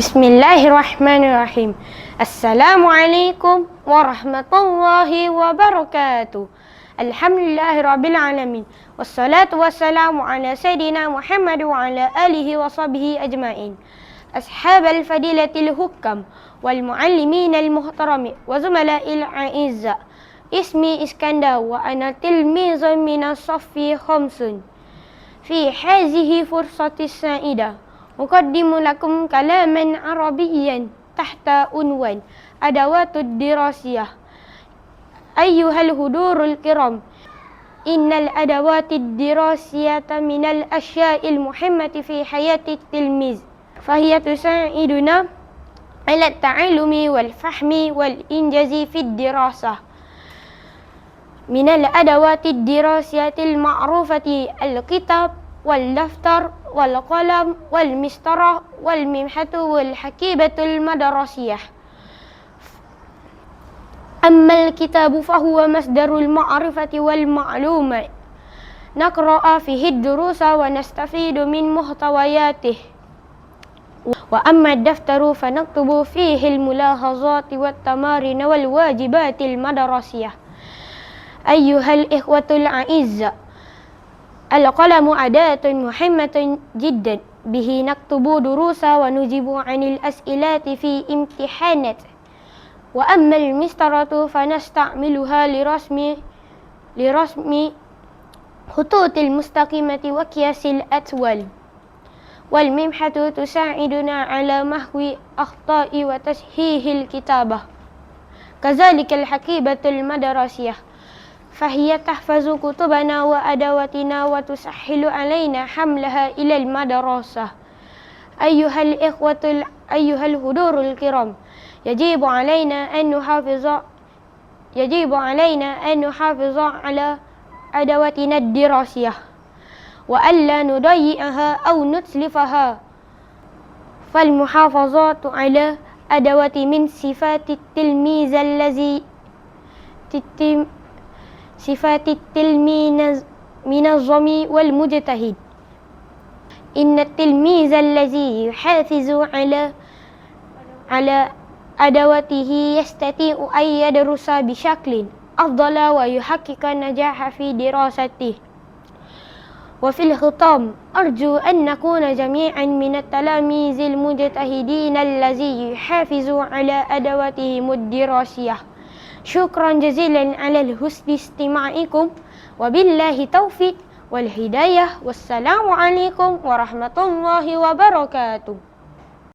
Bismillahirrahmanirrahim. Assalamualaikum warahmatullahi wabarakatuh. Alhamdulillahirabbil alamin. Wassalatu wassalamu ala sayidina Muhammad wa ala alihi wa sahbihi ajmain. Ashabal fadilatil hukam wal muallimin al muhtarami wa zumala'il a'izza. Ismi Iskandar wa ana tilmizun minas saffi khamsun. Fi hazihi fursatis sa'idah أقدم لكم كلاما عربيا تحت عنوان أدوات الدراسية. أيها الحضور الكرام، إن الأدوات الدراسية من الأشياء المهمة في حياة التلميذ، فهي تساعدنا على التعلم والفهم والإنجاز في الدراسة. من الأدوات الدراسية المعروفة الكتاب والدفتر والقلم والمسطرة والممحة والحقيبة المدرسية. أما الكتاب فهو مصدر المعرفة والمعلومة، نقرأ فيه الدروس ونستفيد من محتوياته. وأما الدفتر فنكتب فيه الملاحظات والتمارين والواجبات المدرسية. أيها الإخوة الأعزاء، القلم أداة مهمة جدا، به نكتب دروس ونجيب عن الأسئلة في امتحانات. وأما المسطرة فنستعملها لرسم خطوط المستقيمة وقياس الأطوال. والممحة تساعدنا على محو أخطاء وتصحيح الكتابة. كذلك الحقيبة المدرسية، فهي تحفظ كتبنا وأدواتنا وتسهل علينا حملها إلى المدرسة. أيها الحضور الكرام، يجب علينا أن نحافظ على أدواتنا الدراسية وألا نضيعها أو نتلفها. فالمحافظة على أدوات من صفات التلميذ المنظم والمجتهد. إن التلميذ الذي يحافظ على أدواته يستطيع أن يدرس بشكل أفضل ويحقق النجاح في دراسته. وفي الختام، أرجو أن نكون جميعا من التلاميذ المجتهدين الذين يحافظوا على أدواتهم الدراسية. شكرا جزيلا على حسن استماعكم، وبالله التوفيق والهداية، والسلام عليكم ورحمة الله وبركاته.